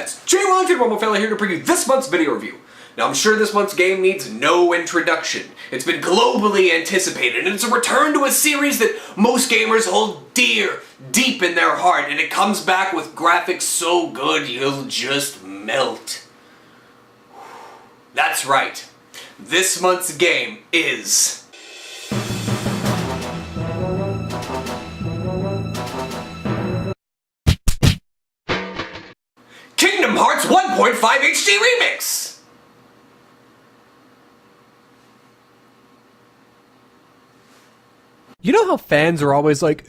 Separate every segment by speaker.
Speaker 1: lads, Jay Wellington Rumblefella here to bring you this month's video review. Now I'm sure this month's game needs no introduction. It's been globally anticipated, and it's a return to a series that most gamers hold deep in their heart, and it comes back with graphics so good you'll just melt. That's right. This month's game is... Kingdom Hearts 1.5 HD Remix!
Speaker 2: You know how fans are always like,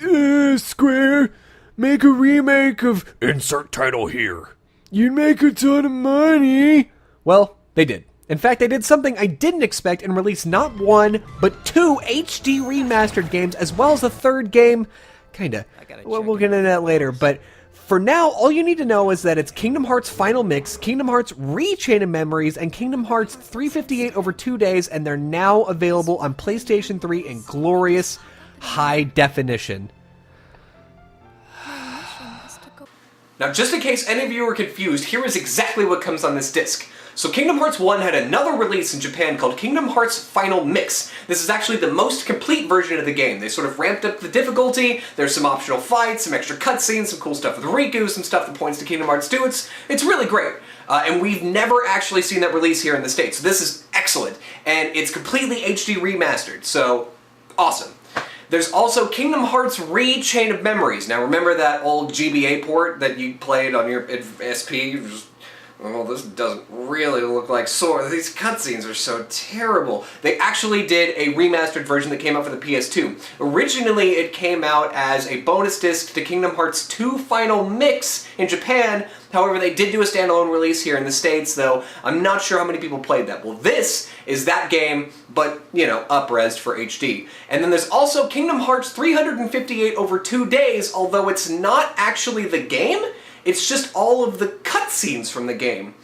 Speaker 2: Square, make a remake of insert title here. You'd make a ton of money. Well, they did. In fact, they did something I didn't expect and released not one, but two HD remastered games, as well as a third game. Kinda. We'll get into that later, but for now, all you need to know is that it's Kingdom Hearts Final Mix, Kingdom Hearts Re-Chain of Memories, and Kingdom Hearts 358 over 2 days, and they're now available on PlayStation 3 in glorious high definition.
Speaker 1: Now, just in case any of you are confused, here is exactly what comes on this disc. So Kingdom Hearts 1 had another release in Japan called Kingdom Hearts Final Mix. This is actually the most complete version of the game. They sort of ramped up the difficulty, there's some optional fights, some extra cutscenes, some cool stuff with Riku, some stuff that points to Kingdom Hearts 2. It's really great. And we've never actually seen that release here in the States. So this is excellent. And it's completely HD remastered, so awesome. There's also Kingdom Hearts Re-Chain of Memories. Now remember that old GBA port that you played on your SP? Oh, this doesn't really look like Sora. These cutscenes are so terrible. They actually did a remastered version that came out for the PS2. Originally, it came out as a bonus disc to Kingdom Hearts 2 Final Mix in Japan. However, they did do a standalone release here in the States, though I'm not sure how many people played that. Well, this is that game, but, you know, up-resed for HD. And then there's also Kingdom Hearts 358 over 2 days, although it's not actually the game. It's just all of the cutscenes from the game.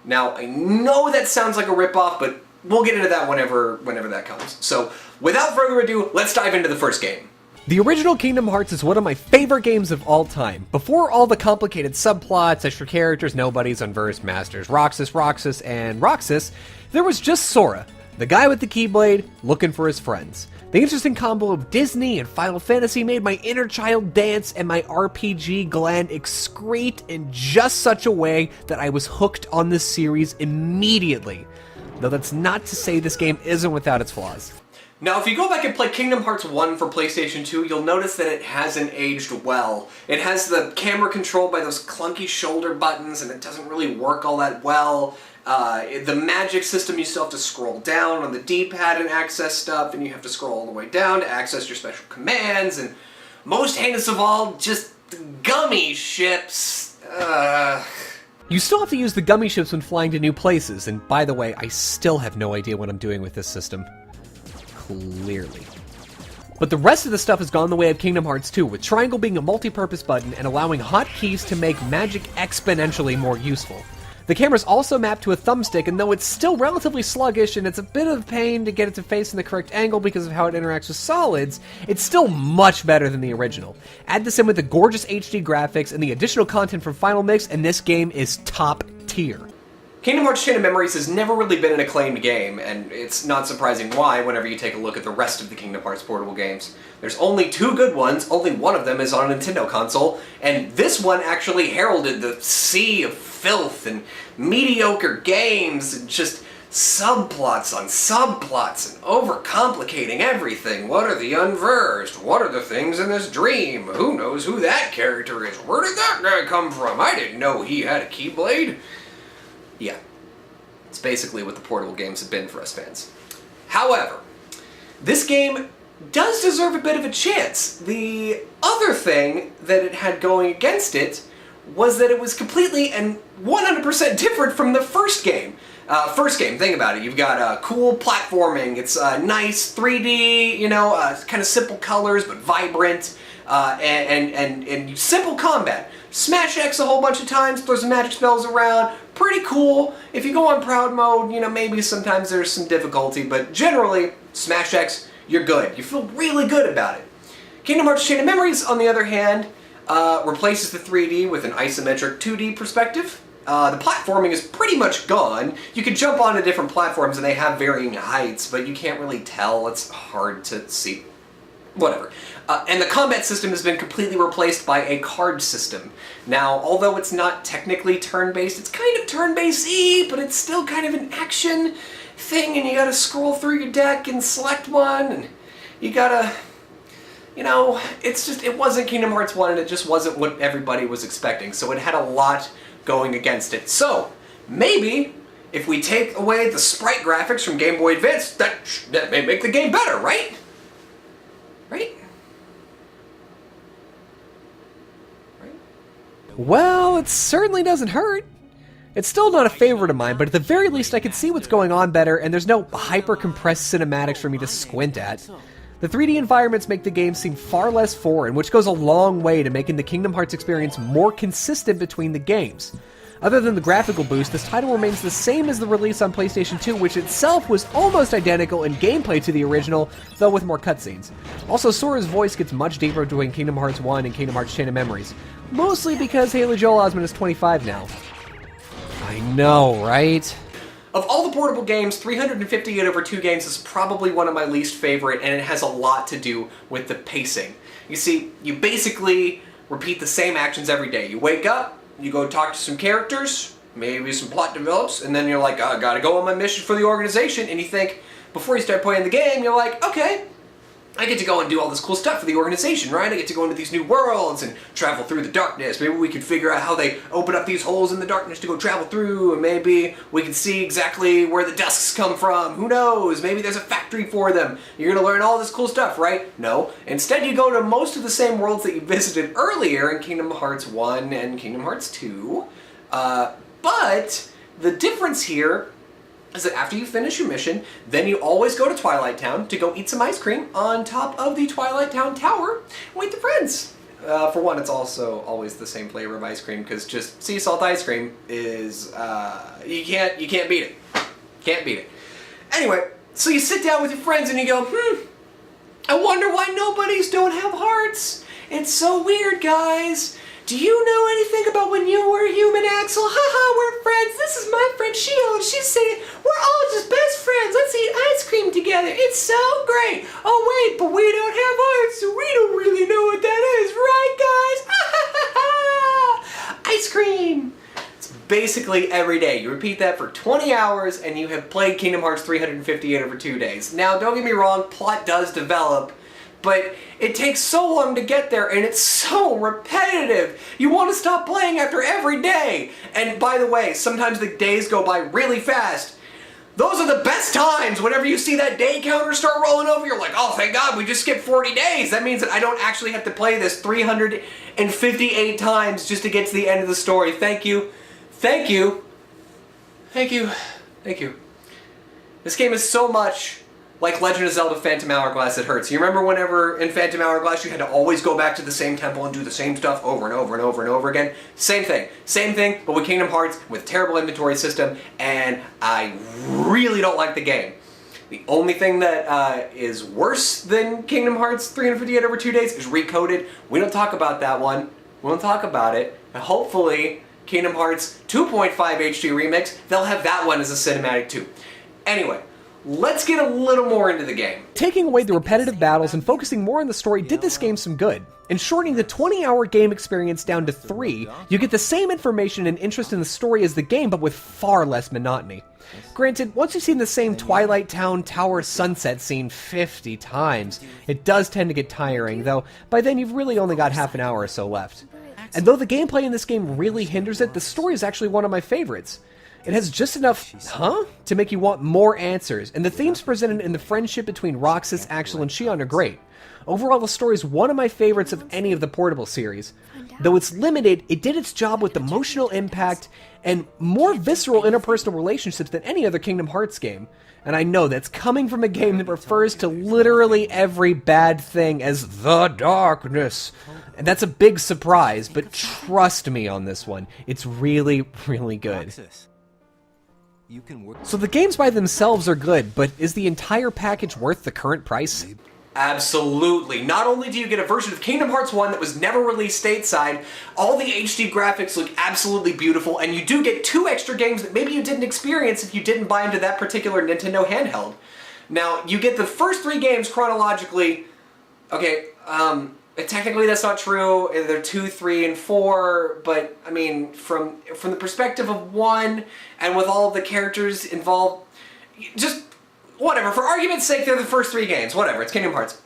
Speaker 1: Now, I know that sounds like a ripoff, but we'll get into that whenever that comes. So, without further ado, let's dive into the first game.
Speaker 2: The original Kingdom Hearts is one of my favorite games of all time. Before all the complicated subplots, extra characters, nobodies, unversed masters, Roxas, and Roxas, there was just Sora, the guy with the Keyblade, looking for his friends. The interesting combo of Disney and Final Fantasy made my inner child dance and my RPG gland excrete in just such a way that I was hooked on this series immediately. Though that's not to say this game isn't without its flaws.
Speaker 1: Now, if you go back and play Kingdom Hearts 1 for PlayStation 2, you'll notice that it hasn't aged well. It has the camera controlled by those clunky shoulder buttons, and it doesn't really work all that well. The magic system, you still have to scroll down on the D-pad and access stuff, and you have to scroll all the way down to access your special commands, and most heinous of all, just gummy ships.
Speaker 2: You still have to use the gummy ships when flying to new places, and by the way, I still have no idea what I'm doing with this system. Clearly. But the rest of the stuff has gone the way of Kingdom Hearts 2, with triangle being a multi-purpose button and allowing hotkeys to make magic exponentially more useful. The camera's also mapped to a thumbstick, and though it's still relatively sluggish and it's a bit of a pain to get it to face in the correct angle because of how it interacts with solids, it's still much better than the original. Add this in with the gorgeous HD graphics and the additional content from Final Mix, and this game is top tier.
Speaker 1: Kingdom Hearts Chain of Memories has never really been an acclaimed game, and it's not surprising why whenever you take a look at the rest of the Kingdom Hearts portable games. There's only 2 good ones, only one of them is on a Nintendo console, and this one actually heralded the sea of filth and mediocre games and just subplots on subplots and overcomplicating everything. What are the unversed? What are the things in this dream? Who knows who that character is? Where did that guy come from? I didn't know he had a Keyblade. Yeah, it's basically what the portable games have been for us fans. However, this game does deserve a bit of a chance. The other thing that it had going against it was that it was completely and 100% different from the first game. Think about it. You've got cool platforming. It's nice 3D, you know, kind of simple colors but vibrant, and simple combat. Smash X a whole bunch of times, throw some magic spells around, pretty cool. If you go on proud mode, you know, maybe sometimes there's some difficulty, but generally, Smash X, you're good. You feel really good about it. Kingdom Hearts Chain of Memories, on the other hand, replaces the 3D with an isometric 2D perspective. The platforming is pretty much gone. You can jump onto different platforms and they have varying heights, but you can't really tell. It's hard to see. Whatever. And the combat system has been completely replaced by a card system. Now, although it's not technically turn-based, it's kind of turn-based-y, but it's still kind of an action thing, and you gotta scroll through your deck and select one, and you gotta... You know, it wasn't Kingdom Hearts 1, and it just wasn't what everybody was expecting, so it had a lot going against it. So, maybe, if we take away the sprite graphics from Game Boy Advance, that may make the game better, right? Right?
Speaker 2: Well, it certainly doesn't hurt. It's still not a favorite of mine, but at the very least I can see what's going on better, and there's no hyper-compressed cinematics for me to squint at. The 3D environments make the game seem far less foreign, which goes a long way to making the Kingdom Hearts experience more consistent between the games. Other than the graphical boost, this title remains the same as the release on PlayStation 2, which itself was almost identical in gameplay to the original, though with more cutscenes. Also, Sora's voice gets much deeper between Kingdom Hearts 1 and Kingdom Hearts Chain of Memories. Mostly because Haley Joel Osment is 25 now. I know, right?
Speaker 1: Of all the portable games, 358 over 2 games is probably one of my least favorite, and it has a lot to do with the pacing. You see, you basically repeat the same actions every day. You wake up, you go talk to some characters, maybe some plot develops, and then you're like, oh, I gotta go on my mission for the organization, and you think, before you start playing the game, you're like, okay, I get to go and do all this cool stuff for the organization, right? I get to go into these new worlds and travel through the darkness. Maybe we can figure out how they open up these holes in the darkness to go travel through, and maybe we can see exactly where the dusks come from. Who knows? Maybe there's a factory for them. You're gonna learn all this cool stuff, right? No. Instead, you go to most of the same worlds that you visited earlier in Kingdom Hearts 1 and Kingdom Hearts 2. But the difference here is that after you finish your mission, then you always go to Twilight Town to go eat some ice cream on top of the Twilight Town Tower with your friends. For one, it's also always the same flavor of ice cream, because just sea salt ice cream is, you can't beat it. Can't beat it. Anyway, so you sit down with your friends and you go, I wonder why nobodies don't have hearts. It's so weird, guys. Do you know anything about when you were human, Axel? Haha, we're friends. This is my friend Sheila, and she's saying, we're all just best friends. Let's eat ice cream together. It's so great. Oh, wait, but we don't have hearts, so we don't really know what that is, right, guys? Ice cream. It's basically every day. You repeat that for 20 hours, and you have played Kingdom Hearts 358 over 2 days. Now, don't get me wrong, plot does develop, but it takes so long to get there, and it's so repetitive. You want to stop playing after every day. And by the way, sometimes the days go by really fast. Those are the best times. Whenever you see that day counter start rolling over, you're like, oh, thank God, we just skipped 40 days. That means that I don't actually have to play this 358 times just to get to the end of the story. Thank you. Thank you. Thank you. Thank you. This game is so much like Legend of Zelda Phantom Hourglass, it hurts. You remember whenever in Phantom Hourglass you had to always go back to the same temple and do the same stuff over and over and over and over again? Same thing. Same thing, but with Kingdom Hearts, with terrible inventory system, and I really don't like the game. The only thing that is worse than Kingdom Hearts 358 over 2 days is Recoded. We don't talk about that one. We don't talk about it. And hopefully, Kingdom Hearts 2.5 HD Remix, they'll have that one as a cinematic too. Anyway, let's get a little more into the game.
Speaker 2: Taking away the repetitive battles and focusing more on the story did this game some good. In shortening the 20-hour game experience down to 3, you get the same information and interest in the story as the game, but with far less monotony. Granted, once you've seen the same Twilight Town Tower sunset scene 50 times, it does tend to get tiring, though by then you've really only got half an hour or so left. And though the gameplay in this game really hinders it, the story is actually one of my favorites. It has just enough, to make you want more answers, and the themes presented in the friendship between Roxas, Axel, and Xion are great. Overall, the story is one of my favorites of any of the Portable series. Though it's limited, it did its job with emotional impact and more visceral interpersonal relationships than any other Kingdom Hearts game. And I know that's coming from a game that refers to literally every bad thing as the darkness. And that's a big surprise, but trust me on this one. It's really, really good. So the games by themselves are good, but is the entire package worth the current price?
Speaker 1: Absolutely. Not only do you get a version of Kingdom Hearts 1 that was never released stateside, all the HD graphics look absolutely beautiful, and you do get 2 extra games that maybe you didn't experience if you didn't buy into that particular Nintendo handheld. Now, you get the first 3 games chronologically. Okay, technically that's not true. They're 2, 3, and 4, but, I mean, from the perspective of 1, and with all of the characters involved, just whatever. For argument's sake, they're the first 3 games. Whatever, it's Kingdom Hearts.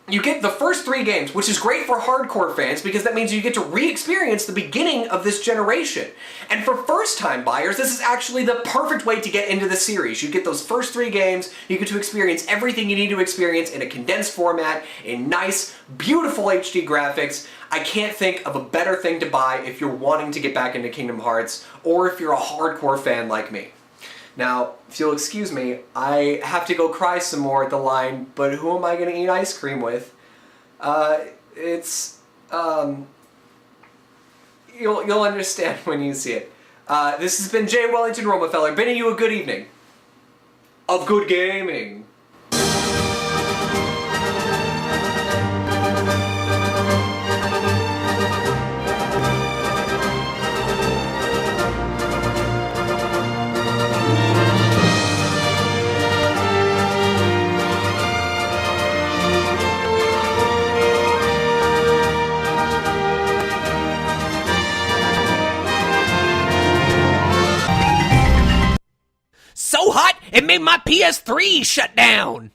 Speaker 1: You get the first 3 games, which is great for hardcore fans because that means you get to re-experience the beginning of this generation. And for first-time buyers, this is actually the perfect way to get into the series. You get those first 3 games, you get to experience everything you need to experience in a condensed format, in nice, beautiful HD graphics. I can't think of a better thing to buy if you're wanting to get back into Kingdom Hearts, or if you're a hardcore fan like me. Now, if you'll excuse me, I have to go cry some more at the line, but who am I going to eat ice cream with? You'll understand when you see it. This has been Jay Wellington Romefeller, bidding you a good evening of good gaming.
Speaker 2: So hot, it made my PS3 shut down.